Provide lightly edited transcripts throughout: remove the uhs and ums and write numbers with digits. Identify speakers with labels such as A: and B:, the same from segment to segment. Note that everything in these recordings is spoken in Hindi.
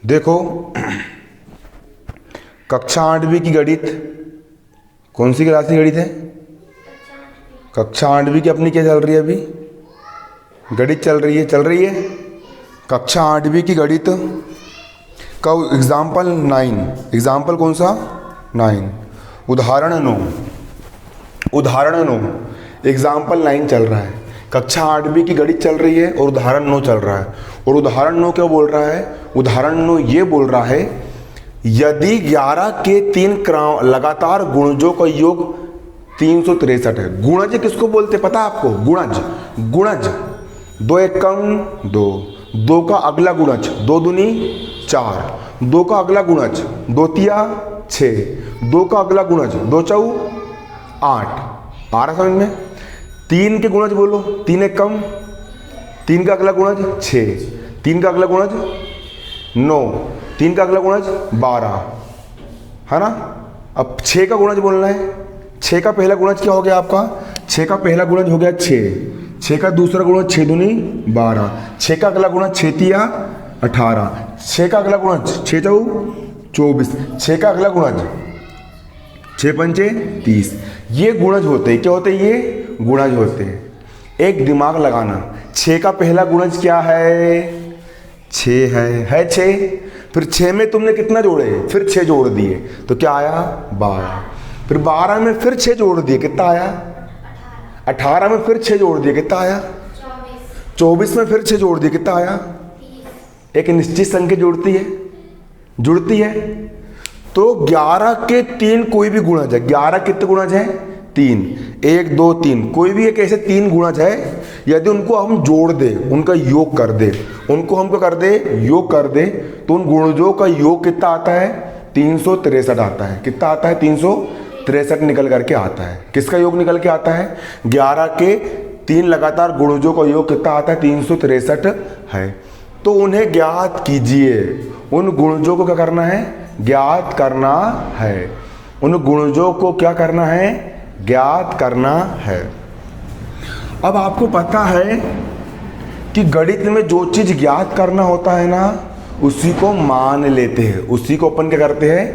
A: देखो कक्षा 8वीं की गणित, कौन सी क्लास की गणित है? कक्षा 8वीं की अपनी क्या चल रही है? अभी गणित चल रही है कक्षा 8वीं की गणित का एग्जाम्पल 9। एग्जाम्पल कौन सा? 9। उदाहरण 9 एग्जाम्पल 9 चल रहा है। कक्षा 8वीं की गणित चल रही है और उदाहरण 9 चल रहा है। और उदाहरण 9 क्या बोल रहा है? उदाहरण 9 ये बोल रहा है, यदि 11 के 3 लगातार गुणजों का योग 363 है। गुणज किसको बोलते पता है आपको? गुणज 2 एकम 2, 2 का अगला गुणज 2 दूनी 4, 2 का अगला गुणज 2 तिया 6, 2 का अगला गुणज 2 चौ 8। आ रहा समझ में? 3 के गुणज बोलो, 3 एकम, 3 का अगला गुणज 6, 3 का अगला गुणज 9, 3 का अगला गुणज 12, है ना। अब 6 का गुणज बोलना है। 6 का पहला गुणज क्या हो गया आपका? 6 का पहला गुणज हो गया 6, 6 का दूसरा गुणज 6 दूनी 12, 6 का अगला गुणज 6 तिया 18, 6 का अगला गुणज 6 चौ 24, 6 का अगला गुणज 6 पंचे 30। ये गुणज होते हैं। क्या होते हैं? ये गुणज होते हैं। एक दिमाग लगाना, 6 का पहला गुणज क्या है? 6 है 6। फिर 6 में तुमने कितना जोड़े? फिर 6 जोड़ दिए तो क्या आया? 12। फिर 12 में फिर 6 जोड़ दिए, कितना आया? 18 में फिर 6 जोड़ दिए, कितना आया? 24 में फिर 6 जोड़ दिए, कितना आया? एक निश्चित संख्या जुड़ती है। तो 11 के 3 कोई भी गुणज है। 11 कितने गुणज है? 3, 1 2 3, कोई भी एक ऐसे 3 गुणज है। यदि उनको हम जोड़ दे, उनका योग कर दे, उनको हम क्या कर दे? योग कर दे, तो उन गुणजों का योग कितना आता है? 363 आता है। कितना आता है? 363 निकल करके आता है। किसका योग निकल के आता है? 11 के 3 लगातार गुणजों का योग कितना आता है? 363 है। तो उन्हें ज्ञात कीजिए। उन गुणजों को क्या करना है? ज्ञात करना है। उन गुणजों को क्या करना है? ज्ञात करना है। अब आपको पता है कि गणित में जो चीज ज्ञात करना होता है ना, उसी को मान लेते हैं। उसी को अपन क्या करते हैं?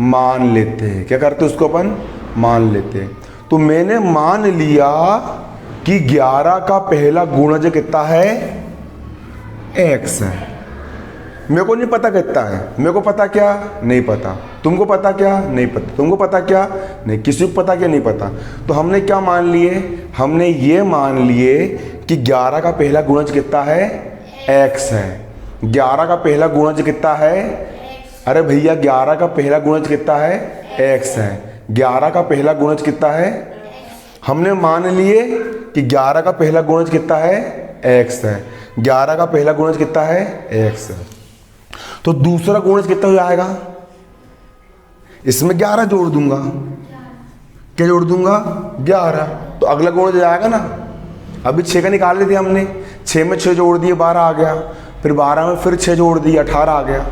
A: मान लेते हैं। क्या करते हैं? उसको अपन मान लेते हैं। तो मैंने मान लिया कि 11 का पहला गुणज कितना है? x है। मेरे को नहीं पता कितना है। मेरे को पता क्या? नहीं पता। तुमको पता क्या? नहीं पता। तुमको पता क्या? नहीं। किसी को पता क्या? नहीं पता। तो हमने क्या मान लिए? हमने ये मान लिए कि 11 का पहला गुणज कितना है? x है। 11 का पहला गुणज कितना है? अरे भैया 11 का पहला गुणज कितना है? x है। 11 का पहला गुणज कितना है? हमने मान लिए कि 11 का पहला गुणज कितना है? x है। 11 का पहला गुणज कितना है? x है। तो दूसरा गुणज कितना हो जाएगा? इसमें 11 जोड़ दूंगा। क्या जोड़ दूंगा? 11। तो अगला गुणज हो जाएगा ना। अभी 6 का निकाल लेते हमने। 6 में 6 जोड़ दिए, 12 आ गया। फिर 12 में फिर 6 जोड़ दिए, 18 आ गया,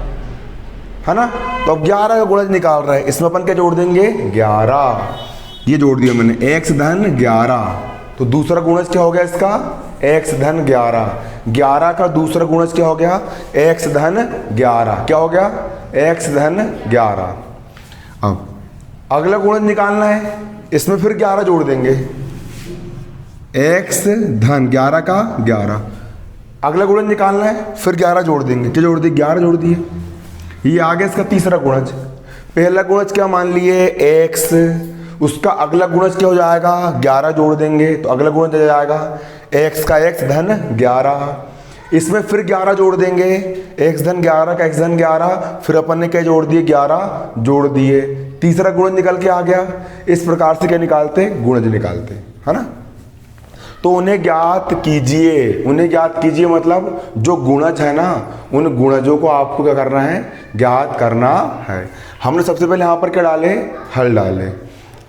A: है ना। तो अब 11 का गुणज निकाल रहा है। इसमें अपन क्या जोड़ देंगे? 11। ये जोड़ दिया मैंने, x धन 11। तो दूसरा गुणज क्या हो गया इसका? x धन 11। 11 का दूसरा गुणज क्या हो गया? x धन 11। क्या हो गया? x धन 11। अब अगला गुणज निकालना है। इसमें फिर 11 जोड़ देंगे, x धन 11 का 11। अगला गुणज निकालना है, फिर 11 जोड़ देंगे। क्या जोड़ दिए? 11 जोड़ दिए। ये आ गया इसका तीसरा गुणज। पहला गुणज क्या मान लिए? x। उसका अगला गुणज क्या हो जाएगा? 11 जोड़ देंगे तो अगला गुणज आ जाएगा x का x धन 11। इसमें फिर 11 जोड़ देंगे, x धन 11 का x धन 11। फिर अपन ने क्या जोड़ दिए? 11 जोड़ दिए। तीसरा गुणज निकल के आ गया। इस प्रकार से क्या निकालते? गुणज निकालते, है ना। तो उन्हें ज्ञात कीजिए। उन्हें ज्ञात कीजिए मतलब जो गुणज है ना, उन गुणजों को आपको क्या करना है? ज्ञात करना है। हमने सबसे पहले यहाँ पर क्या डाले? हल डाले।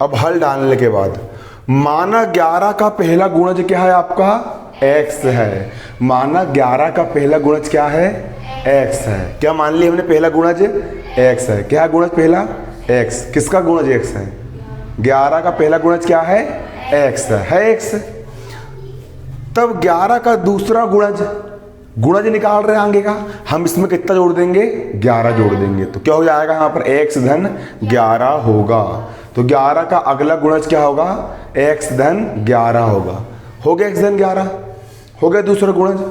A: अब हल डालने के बाद माना 11 का पहला गुणज क्या है आपका? x है। माना 11 का पहला गुणज क्या है? x है। क्या मान लिया हमने? पहला गुणज x है। क्या है गुणज पहला? x। किसका गुणज x है? 11 का पहला गुणज क्या है? x है x। तब 11 का दूसरा गुणज गुणज निकाल रहे हैं आगे का, हम इसमें कितना जोड़ देंगे, 11 जोड़ देंगे, तो क्या हो जाएगा यहाँ पर x धन 11 होगा। तो 11 का अगला गुणज क्या होगा, x धन 11 होगा। हो गया x धन 11, हो गया दूसरा गुणज।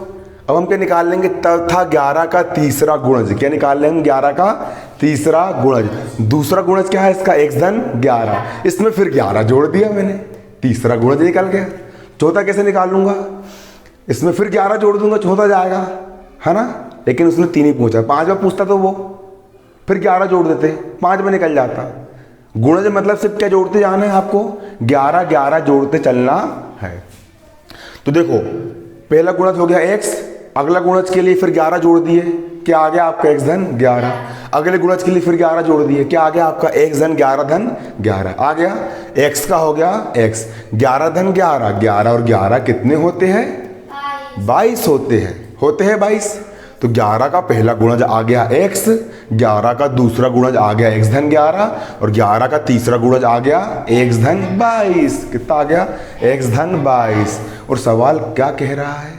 A: अब हम क्या निकाल लेंगे, तथा 11 का तीसरा गुणज, क्या निकाल लेंगे, 11 का तीसरा गुणज। दूसरा गुणज क्या है इसका, x धन 11, इसमें फिर 11 जोड़ दिया मैंने, तीसरा गुणज निकल गया। चौथा कैसे निकाल लूंगा, इसमें फिर 11 जोड़ दूंगा, चौथा जाएगा, है ना। लेकिन उसने 3 ही पूछा, 5 में पूछता तो वो फिर 11 जोड़ देते, 5 में निकल जाता। गुणज मतलब सिर्फ क्या जोड़ते जाना है आपको, 11 11 जोड़ते चलना है। तो देखो पहला गुणज हो गया x, अगला गुणज के लिए फिर 11 जोड़ दिए, क्या आ गया आपका x धन 11। अगले गुणज के लिए फिर 11 जोड़ दिए, क्या आ गया आपका x धन 11 धन 11 आ गया। x का हो गया x, 11 धन 11, 11 और 11 कितने होते हैं, 22 होते हैं 22। तो 11 का पहला गुणज आ गया x, 11 का दूसरा गुणज आ गया x धन 11 और 11 का तीसरा गुणज आ गया x धन 22। कितना आ गया, x धन 22। और सवाल क्या कह रहा है,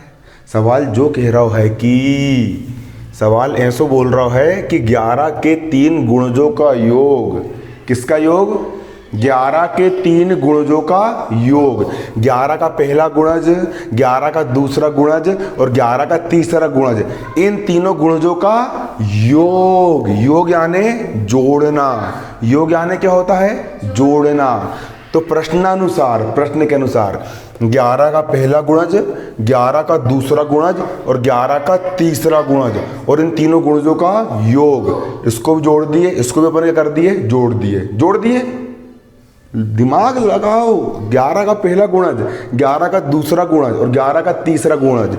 A: सवाल जो कह रहा है कि सवाल ऐसा बोल रहा है कि 11 के 3 गुणजों का योग, किसका योग, 11 के 3 गुणजों का योग। 11 का पहला गुणज, 11 का दूसरा गुणज और 11 का तीसरा गुणज, इन तीनों गुणजों का योग। योग यानी जोड़ना, योग यानी क्या होता है, जोड़ना। तो प्रश्नानुसार, प्रश्न के अनुसार 11 का पहला गुणज, 11 का दूसरा गुणज और 11 का तीसरा गुणज और इन तीनों गुणजों का योग, इसको भी जोड़ दिए, इसको भी अपन क्या कर दिए, जोड़ दिए, जोड़ दिए। दिमाग लगाओ, 11 का पहला गुणज, 11 का दूसरा गुणज और 11 का तीसरा गुणज,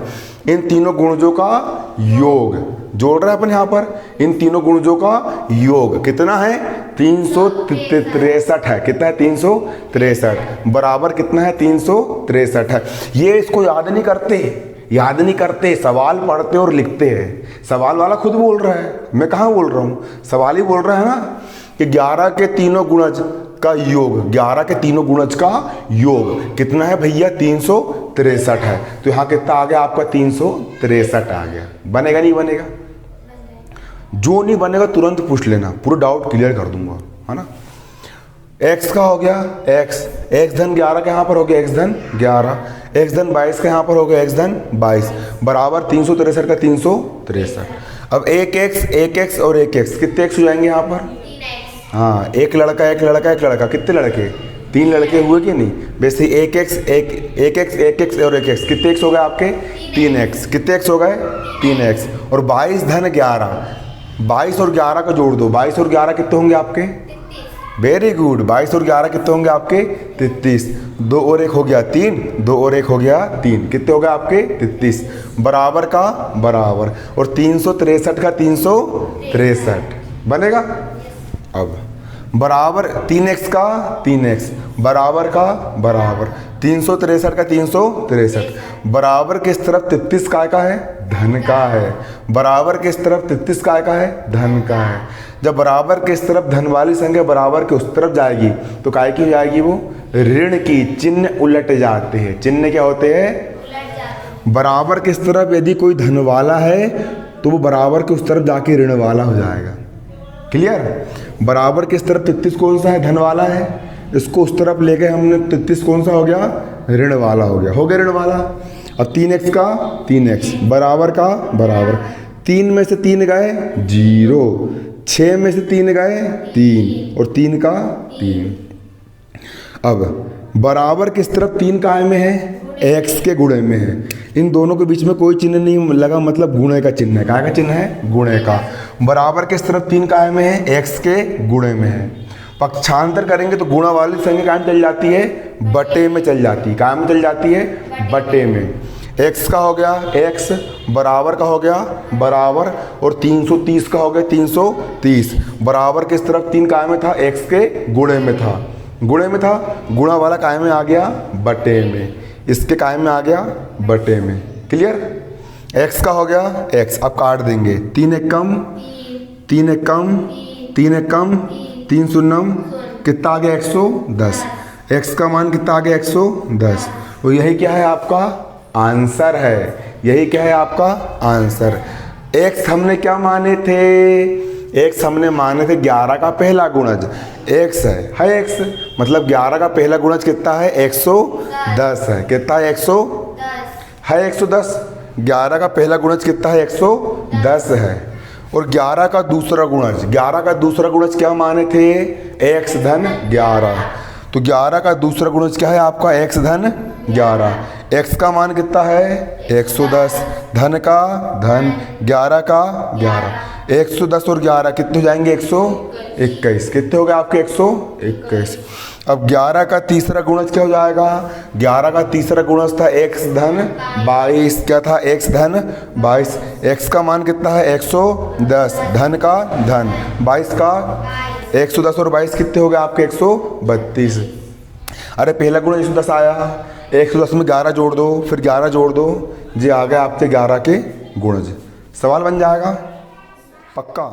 A: इन तीनों गुणजों का योग जोड़ रहे हैं अपन यहाँ पर। इन तीनों गुणजों का योग कितना है, 363 है। कितना है, 363 बराबर कितना है, 363 है। ये इसको याद नहीं करते, याद नहीं करते, सवाल पढ़ते और लिखते हैं। सवाल वाला खुद बोल रहा है, मैं कहाँ बोल रहा हूँ, सवाल ही बोल रहा है ना कि 11 के तीनों गुणज का योग, 11 के तीनों गुणज का योग कितना है भैया, 363 है। तो यहाँ कितना आ गया आपका, 363 आ गया। बनेगा नहीं बनेगा, जो नहीं बनेगा तुरंत पूछ लेना, पूरा डाउट क्लियर कर दूंगा, है ना। x का हो गया x धन 11 का यहाँ पर हो गया x धन 11, x धन 22 का यहाँ पर हो गया x धन 22 बराबर 363 का 363। अब एक x और एक x, कितने x हो जाएंगे यहाँ पर, हाँ, एक लड़का कितने लड़के, 3 लड़के हुए कि नहीं। वैसे एक x और एक x, कितने x हो गए आपके, 3x। कितने x हो गए, 3x। और 22 धन 11, 22 और 11 का जोड़ दो, 22 और 11 कितने होंगे आपके, वेरी गुड, 22 और 11 कितने होंगे आपके, 33। 2 और 1 हो गया 3, 2 और 1 हो गया 3, कितने हो गए आपके, 33 बराबर का बराबर। और 363 का 363 बनेगा। अब बराबर 3x का 3x बराबर का बराबर 363 का 363 बराबर किस तरफ, 33 का है, धन का है। बराबर किस तरफ, 33 का है, धन का है। जब बराबर किस तरफ धन वाली संख्या बराबर के उस तरफ जाएगी तो काय की हो जाएगी, वो ऋण की, चिन्ह उलट जाते हैं। चिन्ह क्या होते हैं, बराबर किस तरफ यदि कोई धन वाला है तो वो बराबर के उस तरफ जाके ऋण वाला हो जाएगा। क्लियर। बराबर किस तरफ 33 कौन सा है, धन वाला है, इसको उस तरफ ले गए हमने, 33 कौन सा हो गया, ऋण वाला हो गया, ऋण वाला। अब 3x का 3x बराबर का बराबर, 3 में से 3 गए 0, 6 में से 3 गए 3 और 3 का 3। अब बराबर किस तरफ, 3 काय में है, x के गुणे में है। इन दोनों के बीच में कोई चिन्ह नहीं लगा, मतलब गुणे का चिन्ह है। काय का चिन्ह है, गुणे का। बराबर किस तरफ, 3 काय में है, x के गुणे में है। पक्षांतर करेंगे तो गुणा वाली संख्या काय में चल जाती है, बटे में चल जाती है। काय में चल जाती है, बटे में। x का हो गया x बराबर का हो गया बराबर और 330 का हो गया 330 बराबर किस तरफ, 3 काय में था, x के गुणे में था, गुणे में था। गुणा वाला काय में आ गया, बटे में। इसके काय में आ गया, बटे में। क्लियर। x का हो गया x, अब काट देंगे, 3 एक कम 3 एक कम 3 एक कम 3 शून्यम, कितना आ गया, 110। x का मान कितना आ गया, 110। तो यही क्या है आपका आंसर है। यही क्या है आपका आंसर। एक्स हमने क्या माने थे, एक्स हमने माने थे 11 का पहला गुणज, एक्स है एक्स, मतलब 11 का पहला गुणज कितना है 110 है, कितना है 110, 11 का पहला गुणज कितना है 110 है। और 11 का दूसरा गुणज, 11 का दूसरा गुणज क्या माने थे x धन 11, तो 11 का दूसरा गुणज क्या है आपका x धन 11, x का मान कितना है 110, धन का धन 11 का 11, 110 और 11 कितने हो जाएंगे 121, कितने हो गए आपके 121। अब 11 का तीसरा गुणज क्या हो जाएगा, 11 का तीसरा गुणज था x धन 22, क्या था x धन 22, x का मान कितना है 110, धन का धन 22 का 110 और 22 कितने हो गए आपके 132। अरे पहला गुणज 110 आया, 110 में 11 जोड़ दो, फिर 11 जोड़ दो, जी आ गए आपके 11 के गुणज। सवाल बन जाएगा पक्का।